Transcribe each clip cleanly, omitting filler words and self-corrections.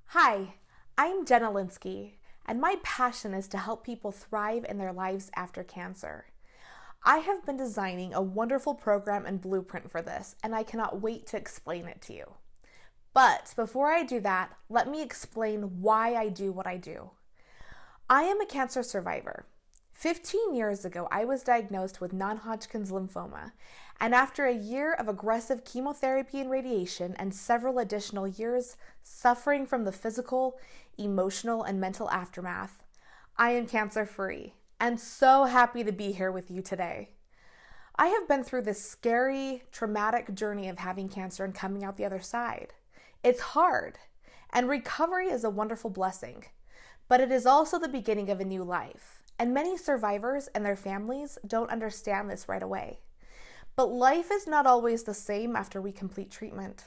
Hi, I'm Jenna Lynsky, and my passion is to help people thrive in their lives after cancer. I have been designing a wonderful program and blueprint for this, and I cannot wait to explain it to you. But before I do that, let me explain why I do what I do. I am a cancer survivor. 15 years ago, I was diagnosed with non-Hodgkin's lymphoma, and after a year of aggressive chemotherapy and radiation and several additional years suffering from the physical, emotional, and mental aftermath, I am cancer-free and so happy to be here with you today. I have been through this scary, traumatic journey of having cancer and coming out the other side. It's hard, and recovery is a wonderful blessing, but it is also the beginning of a new life. And many survivors and their families don't understand this right away. But life is not always the same after we complete treatment.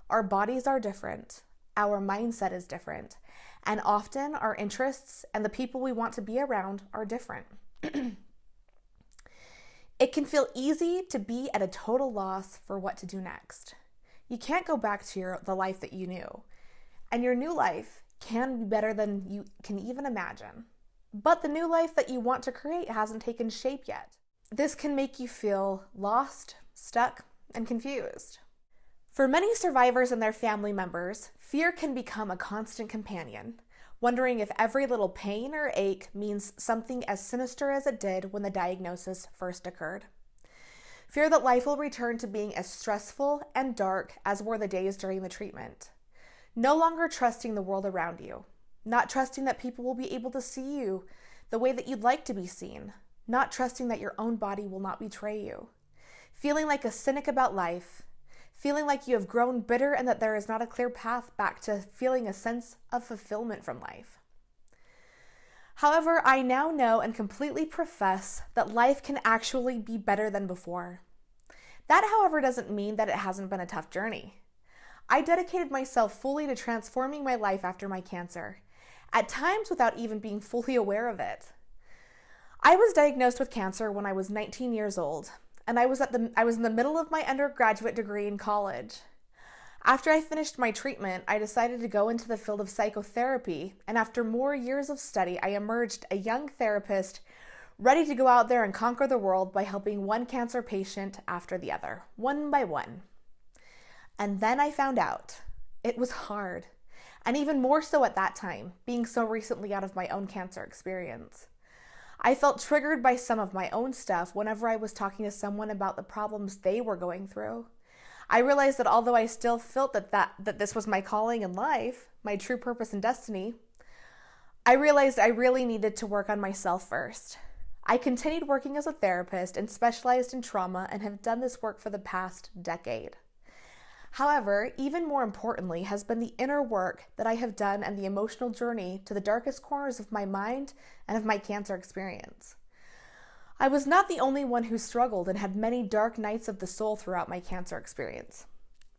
Our bodies are different, our mindset is different, and often our interests and the people we want to be around are different. It can feel easy to be at a total loss for what to do next. You can't go back to the life that you knew, and your new life can be better than you can even imagine. But the new life that you want to create hasn't taken shape yet. This can make you feel lost, stuck, and confused. For many survivors and their family members, fear can become a constant companion, wondering if every little pain or ache means something as sinister as it did when the diagnosis first occurred. Fear that life will return to being as stressful and dark as were the days during the treatment. No longer trusting the world around you. Not trusting that people will be able to see you the way that you'd like to be seen. Not trusting that your own body will not betray you. Feeling like a cynic about life. Feeling like you have grown bitter and that there is not a clear path back to feeling a sense of fulfillment from life. However, I now know and completely profess that life can actually be better than before. That, however, doesn't mean that it hasn't been a tough journey. I dedicated myself fully to transforming my life after my cancer, at times without even being fully aware of it. I was diagnosed with cancer when I was 19 years old, and I was in the middle of my undergraduate degree in college. After I finished my treatment, I decided to go into the field of psychotherapy, and after more years of study, I emerged a young therapist ready to go out there and conquer the world by helping one cancer patient after the other, one by one. And then I found out it was hard, and even more so at that time, being so recently out of my own cancer experience. I felt triggered by some of my own stuff whenever I was talking to someone about the problems they were going through. I realized that although I still felt that this was my calling in life, my true purpose and destiny, I realized I really needed to work on myself first. I continued working as a therapist and specialized in trauma and have done this work for the past decade. However, even more importantly has been the inner work that I have done and the emotional journey to the darkest corners of my mind and of my cancer experience. I was not the only one who struggled and had many dark nights of the soul throughout my cancer experience.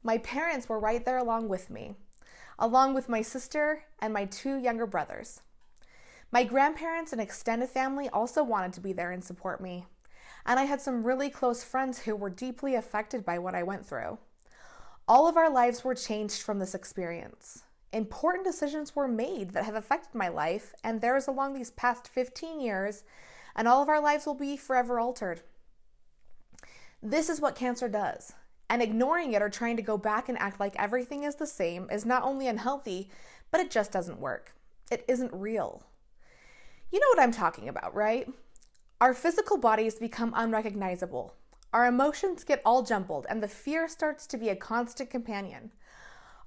My parents were right there along with me, along with my sister and my two younger brothers. My grandparents and extended family also wanted to be there and support me, and I had some really close friends who were deeply affected by what I went through. All of our lives were changed from this experience. Important decisions were made that have affected my life and theirs along these past 15 years, and all of our lives will be forever altered. This is what cancer does, and ignoring it or trying to go back and act like everything is the same is not only unhealthy, but it just doesn't work. It isn't real. You know what I'm talking about, right? Our physical bodies become unrecognizable. Our emotions get all jumbled, and the fear starts to be a constant companion.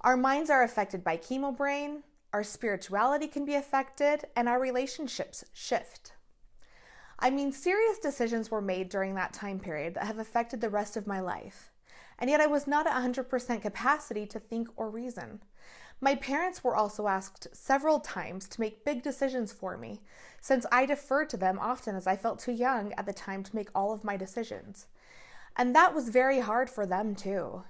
Our minds are affected by chemo brain, our spirituality can be affected, and our relationships shift. I mean, serious decisions were made during that time period that have affected the rest of my life. And yet I was not at 100% capacity to think or reason. My parents were also asked several times to make big decisions for me, since I deferred to them often as I felt too young at the time to make all of my decisions. And that was very hard for them too.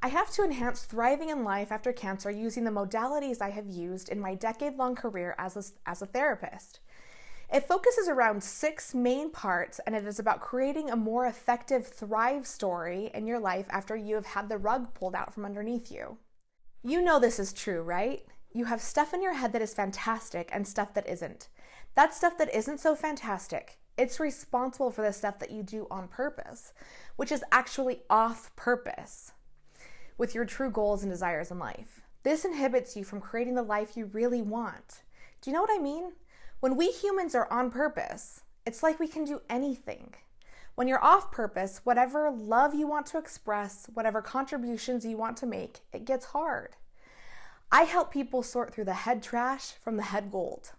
I have to enhance thriving in life after cancer using the modalities I have used in my decade-long career as a therapist. It focuses around 6 main parts, and it is about creating a more effective thrive story in your life after you have had the rug pulled out from underneath you. You know this is true, right? You have stuff in your head that is fantastic and stuff that isn't. That stuff that isn't so fantastic, it's responsible for the stuff that you do on purpose, which is actually off purpose with your true goals and desires in life. This inhibits you from creating the life you really want. Do you know what I mean? When we humans are on purpose, it's like we can do anything. When you're off purpose, whatever love you want to express, whatever contributions you want to make, it gets hard. I help people sort through the head trash from the head gold.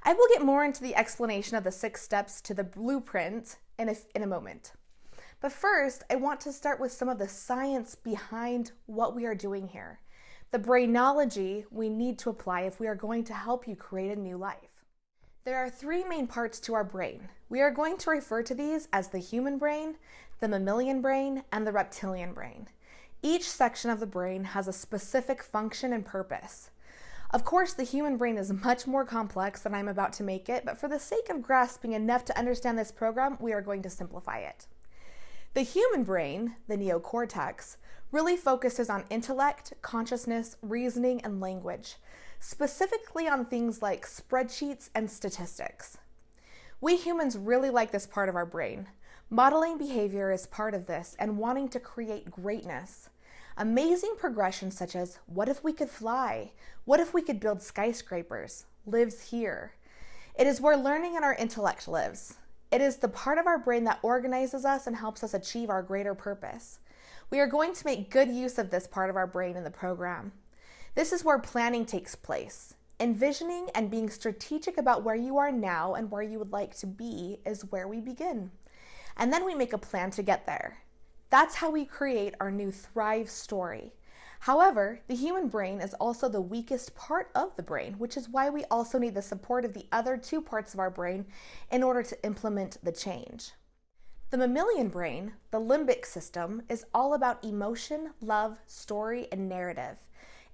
I will get more into the explanation of the 6 steps to the blueprint in a moment. But first, I want to start with some of the science behind what we are doing here, the brainology we need to apply if we are going to help you create a new life. There are 3 main parts to our brain. We are going to refer to these as the human brain, the mammalian brain, and the reptilian brain. Each section of the brain has a specific function and purpose. Of course, the human brain is much more complex than I'm about to make it, but for the sake of grasping enough to understand this program, we are going to simplify it. The human brain, the neocortex, really focuses on intellect, consciousness, reasoning, and language, specifically on things like spreadsheets and statistics. We humans really like this part of our brain. Modeling behavior is part of this and wanting to create greatness. Amazing progressions such as, what if we could fly? What if we could build skyscrapers? Lives here. It is where learning and our intellect lives. It is the part of our brain that organizes us and helps us achieve our greater purpose. We are going to make good use of this part of our brain in the program. This is where planning takes place. Envisioning and being strategic about where you are now and where you would like to be is where we begin. And then we make a plan to get there. That's how we create our new Thrive story. However, the human brain is also the weakest part of the brain, which is why we also need the support of the other 2 parts of our brain in order to implement the change. The mammalian brain, the limbic system, is all about emotion, love, story, and narrative.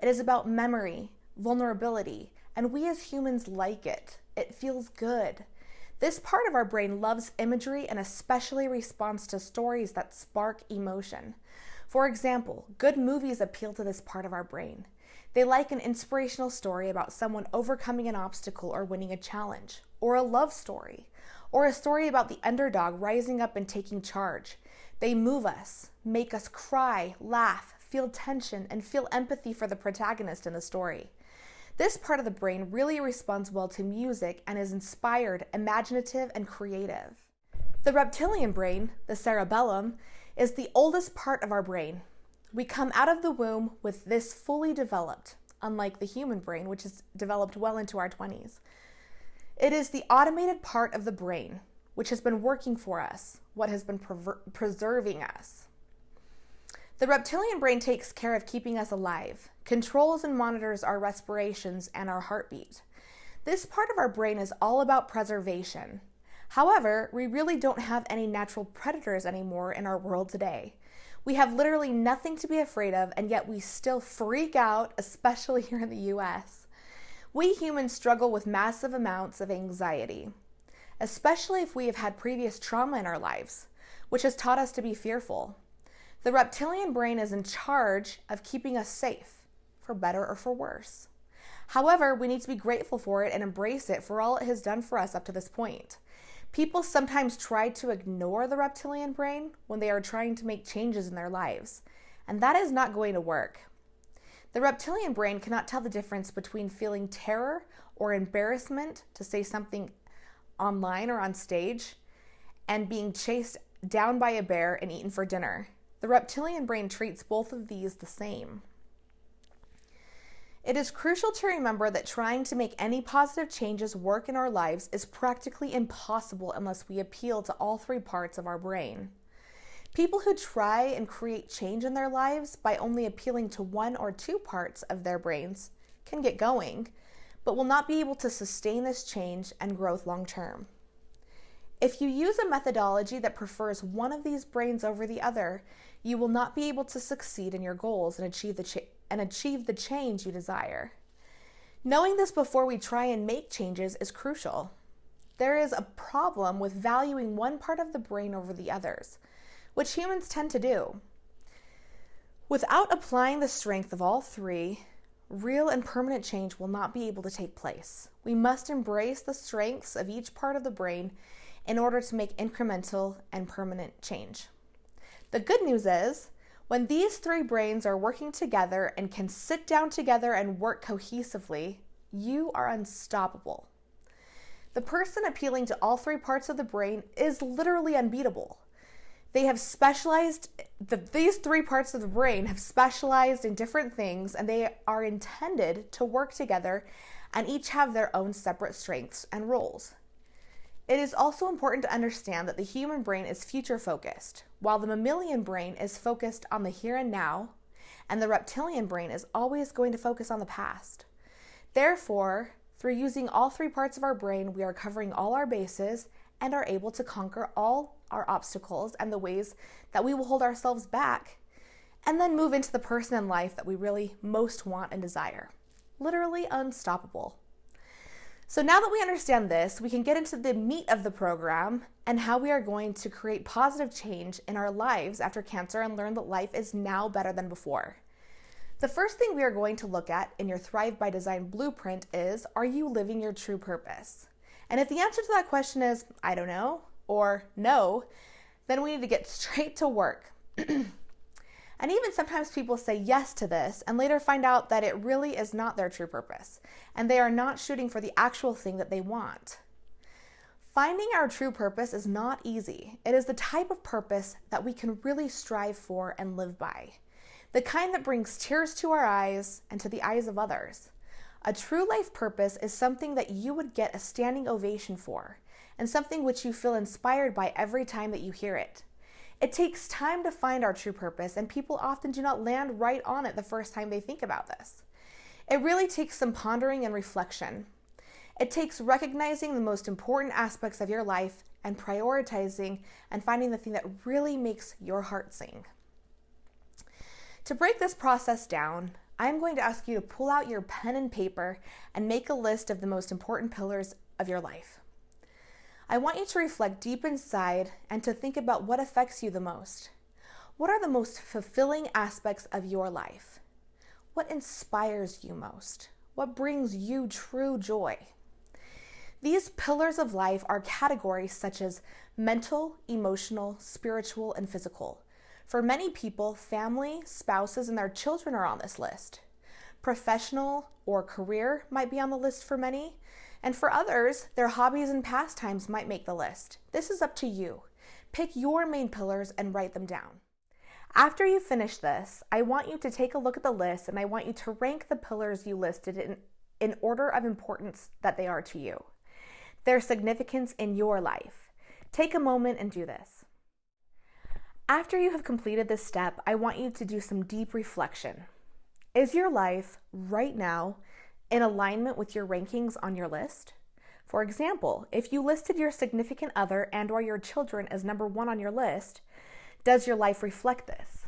It is about memory, vulnerability, and we as humans like it. It feels good. This part of our brain loves imagery and especially responds to stories that spark emotion. For example, good movies appeal to this part of our brain. They like an inspirational story about someone overcoming an obstacle or winning a challenge, or a love story, or a story about the underdog rising up and taking charge. They move us, make us cry, laugh, feel tension, and feel empathy for the protagonist in the story. This part of the brain really responds well to music and is inspired, imaginative, and creative. The reptilian brain, the cerebellum, is the oldest part of our brain. We come out of the womb with this fully developed, unlike the human brain, which is developed well into our 20s. It is the automated part of the brain, which has been working for us, what has been preserving us. The reptilian brain takes care of keeping us alive, controls and monitors our respirations and our heartbeat. This part of our brain is all about preservation. However, we really don't have any natural predators anymore in our world today. We have literally nothing to be afraid of, and yet we still freak out, especially here in the US. We humans struggle with massive amounts of anxiety, especially if we have had previous trauma in our lives, which has taught us to be fearful. The reptilian brain is in charge of keeping us safe, for better or for worse. However, we need to be grateful for it and embrace it for all it has done for us up to this point. People sometimes try to ignore the reptilian brain when they are trying to make changes in their lives, and that is not going to work. The reptilian brain cannot tell the difference between feeling terror or embarrassment to say something online or on stage and being chased down by a bear and eaten for dinner. The reptilian brain treats both of these the same. It is crucial to remember that trying to make any positive changes work in our lives is practically impossible unless we appeal to all 3 parts of our brain. People who try and create change in their lives by only appealing to 1 or 2 parts of their brains can get going, but will not be able to sustain this change and growth long term. If you use a methodology that prefers one of these brains over the other, you will not be able to succeed in your goals and achieve the change you desire. Knowing this before we try and make changes is crucial. There is a problem with valuing one part of the brain over the others, which humans tend to do. Without applying the strength of all 3, real and permanent change will not be able to take place. We must embrace the strengths of each part of the brain in order to make incremental and permanent change. The good news is, when these three brains are working together and can sit down together and work cohesively, you are unstoppable. The person appealing to all three parts of the brain is literally unbeatable. They have specialized, these three parts of the brain have specialized in different things, and they are intended to work together and each have their own separate strengths and roles. It is also important to understand that the human brain is future-focused, while the mammalian brain is focused on the here and now, and the reptilian brain is always going to focus on the past. Therefore, through using all three parts of our brain, we are covering all our bases and are able to conquer all our obstacles and the ways that we will hold ourselves back, and then move into the person in life that we really most want and desire. Literally unstoppable. So now that we understand this, we can get into the meat of the program and how we are going to create positive change in our lives after cancer and learn that life is now better than before. The first thing we are going to look at in your Thrive by Design blueprint is, are you living your true purpose? And if the answer to that question is, I don't know, or no, then we need to get straight to work. And even sometimes people say yes to this and later find out that it really is not their true purpose, and they are not shooting for the actual thing that they want. Finding our true purpose is not easy. It is the type of purpose that we can really strive for and live by. The kind that brings tears to our eyes and to the eyes of others. A true life purpose is something that you would get a standing ovation for, and something which you feel inspired by every time that you hear it. It takes time to find our true purpose, and people often do not land right on it the first time they think about this. It really takes some pondering and reflection. It takes recognizing the most important aspects of your life and prioritizing and finding the thing that really makes your heart sing. To break this process down, I'm going to ask you to pull out your pen and paper and make a list of the most important pillars of your life. I want you to reflect deep inside and to think about what affects you the most. What are the most fulfilling aspects of your life? What inspires you most? What brings you true joy? These pillars of life are categories such as mental, emotional, spiritual, and physical. For many people, family, spouses, and their children are on this list. Professional or career might be on the list for many. And for others, their hobbies and pastimes might make the list. This is up to you. Pick your main pillars and write them down. After you finish this, I want you to take a look at the list and I want you to rank the pillars you listed in order of importance that they are to you. Their significance in your life. Take a moment and do this. After you have completed this step, I want you to do some deep reflection. Is your life right now in alignment with your rankings on your list? For example, if you listed your significant other and/or your children as number one on your list, does your life reflect this?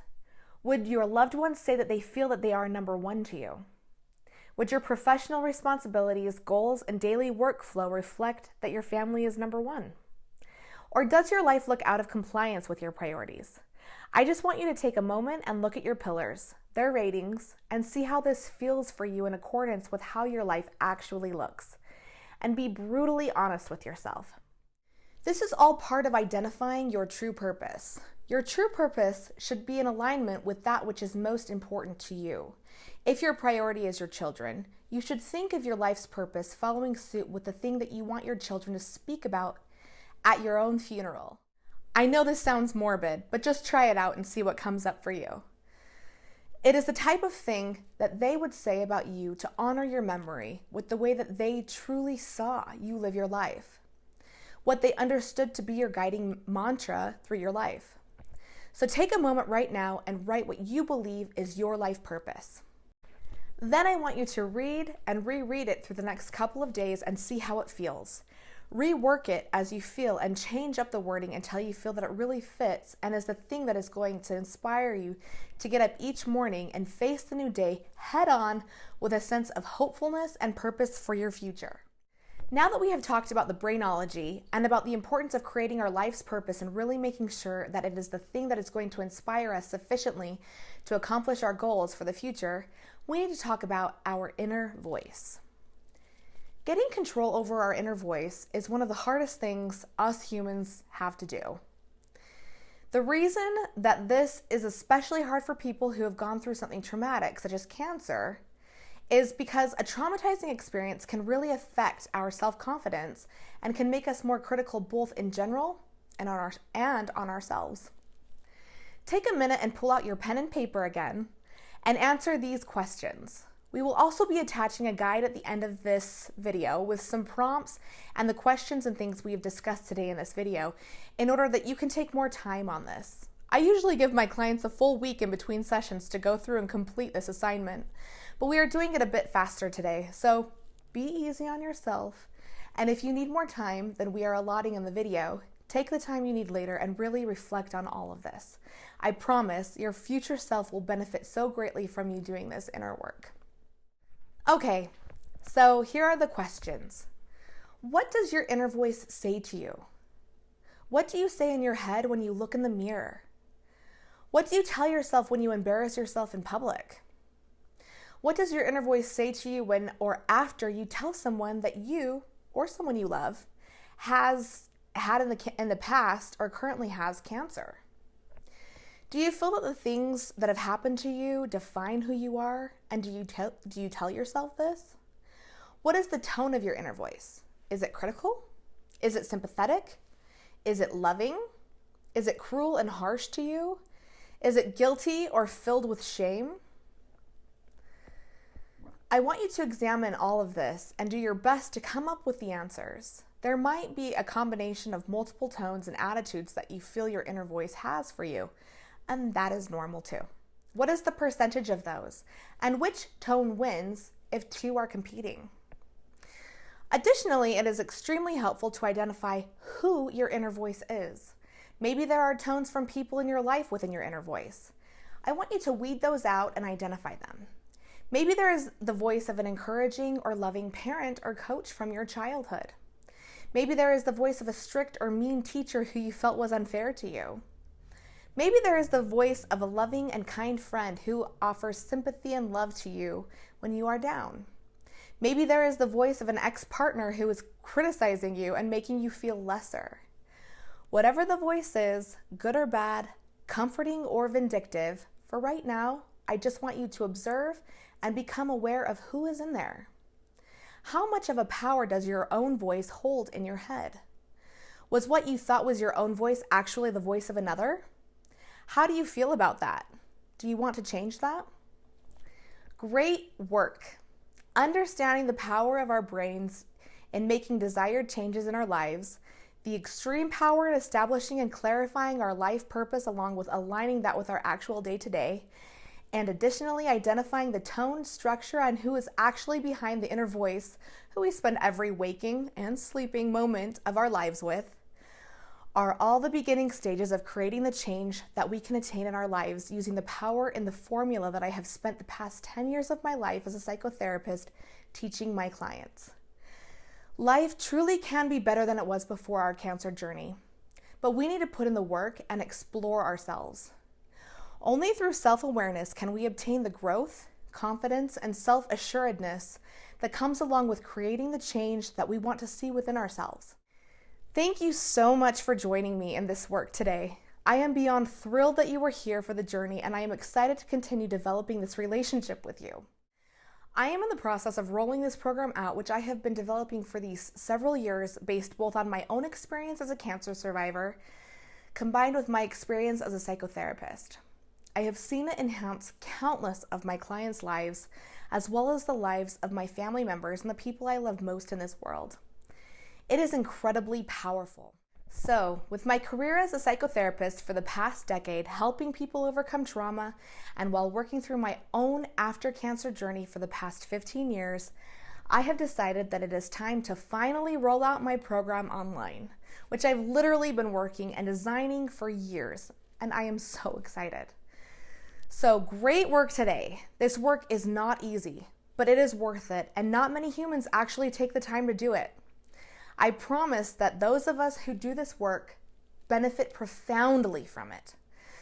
Would your loved ones say that they feel that they are number one to you? Would your professional responsibilities, goals, and daily workflow reflect that your family is number one? Or does your life look out of compliance with your priorities? I just want you to take a moment and look at your pillars, their ratings, and see how this feels for you in accordance with how your life actually looks. And be brutally honest with yourself. This is all part of identifying your true purpose. Your true purpose should be in alignment with that which is most important to you. If your priority is your children, you should think of your life's purpose following suit with the thing that you want your children to speak about at your own funeral. I know this sounds morbid, but just try it out and see what comes up for you. It is the type of thing that they would say about you to honor your memory with the way that they truly saw you live your life, what they understood to be your guiding mantra through your life. So take a moment right now and write what you believe is your life purpose. Then I want you to read and reread it through the next couple of days and see how it feels. Rework it as you feel and change up the wording until you feel that it really fits and is the thing that is going to inspire you to get up each morning and face the new day head on with a sense of hopefulness and purpose for your future. Now that we have talked about the brainology and about the importance of creating our life's purpose and really making sure that it is the thing that is going to inspire us sufficiently to accomplish our goals for the future, we need to talk about our inner voice. Getting control over our inner voice is one of the hardest things us humans have to do. The reason that this is especially hard for people who have gone through something traumatic, such as cancer, is because a traumatizing experience can really affect our self-confidence and can make us more critical both in general and on ourselves. Take a minute and pull out your pen and paper again and answer these questions. We will also be attaching a guide at the end of this video with some prompts and the questions and things we have discussed today in this video in order that you can take more time on this. I usually give my clients a full week in between sessions to go through and complete this assignment, but we are doing it a bit faster today, so be easy on yourself. And if you need more time than we are allotting in the video, take the time you need later and really reflect on all of this. I promise your future self will benefit so greatly from you doing this inner work. Okay, so here are the questions. What does your inner voice say to you? What do you say in your head when you look in the mirror? What do you tell yourself when you embarrass yourself in public? What does your inner voice say to you when or after you tell someone that you or someone you love has had in the past or currently has cancer? Do you feel that the things that have happened to you define who you are? And do you tell yourself this? What is the tone of your inner voice? Is it critical? Is it sympathetic? Is it loving? Is it cruel and harsh to you? Is it guilty or filled with shame? I want you to examine all of this and do your best to come up with the answers. There might be a combination of multiple tones and attitudes that you feel your inner voice has for you, and that is normal too. What is the percentage of those? And which tone wins if two are competing? Additionally, it is extremely helpful to identify who your inner voice is. Maybe there are tones from people in your life within your inner voice. I want you to weed those out and identify them. Maybe there is the voice of an encouraging or loving parent or coach from your childhood. Maybe there is the voice of a strict or mean teacher who you felt was unfair to you. Maybe there is the voice of a loving and kind friend who offers sympathy and love to you when you are down. Maybe there is the voice of an ex-partner who is criticizing you and making you feel lesser. Whatever the voice is, good or bad, comforting or vindictive, for right now, I just want you to observe and become aware of who is in there. How much of a power does your own voice hold in your head? Was what you thought was your own voice actually the voice of another? How do you feel about that? Do you want to change that? Great work. Understanding the power of our brains in making desired changes in our lives, the extreme power in establishing and clarifying our life purpose along with aligning that with our actual day-to-day, and additionally identifying the tone, structure, and who is actually behind the inner voice who we spend every waking and sleeping moment of our lives with, are all the beginning stages of creating the change that we can attain in our lives using the power in the formula that I have spent the past 10 years of my life as a psychotherapist teaching my clients. Life truly can be better than it was before our cancer journey, but we need to put in the work and explore ourselves. Only through self-awareness can we obtain the growth, confidence, and self-assuredness that comes along with creating the change that we want to see within ourselves. Thank you so much for joining me in this work today. I am beyond thrilled that you were here for the journey, and I am excited to continue developing this relationship with you. I am in the process of rolling this program out, which I have been developing for these several years based both on my own experience as a cancer survivor, combined with my experience as a psychotherapist. I have seen it enhance countless of my clients' lives, as well as the lives of my family members and the people I love most in this world. It is incredibly powerful. So, with my career as a psychotherapist for the past decade, helping people overcome trauma, and while working through my own after-cancer journey for the past 15 years, I have decided that it is time to finally roll out my program online, which I've literally been working and designing for years, and I am so excited. So, great work today. This work is not easy, but it is worth it, and not many humans actually take the time to do it. I promise that those of us who do this work benefit profoundly from it.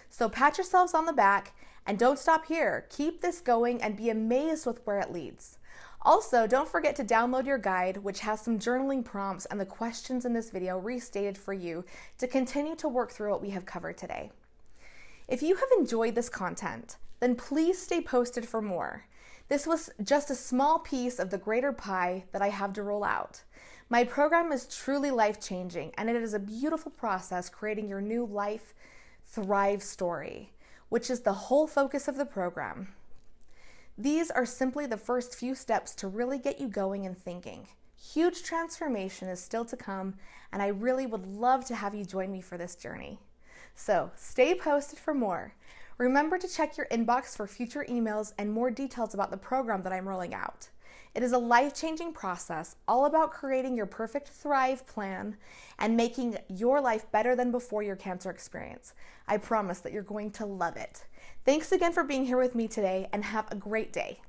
So pat yourselves on the back and don't stop here. Keep this going and be amazed with where it leads. Also, don't forget to download your guide, which has some journaling prompts and the questions in this video restated for you to continue to work through what we have covered today. If you have enjoyed this content, then please stay posted for more. This was just a small piece of the greater pie that I have to roll out. My program is truly life-changing, and it is a beautiful process creating your new life thrive story, which is the whole focus of the program. These are simply the first few steps to really get you going and thinking. Huge transformation is still to come, and I really would love to have you join me for this journey. So stay posted for more. Remember to check your inbox for future emails and more details about the program that I'm rolling out. It is a life-changing process all about creating your perfect Thrive plan and making your life better than before your cancer experience. I promise that you're going to love it. Thanks again for being here with me today, and have a great day.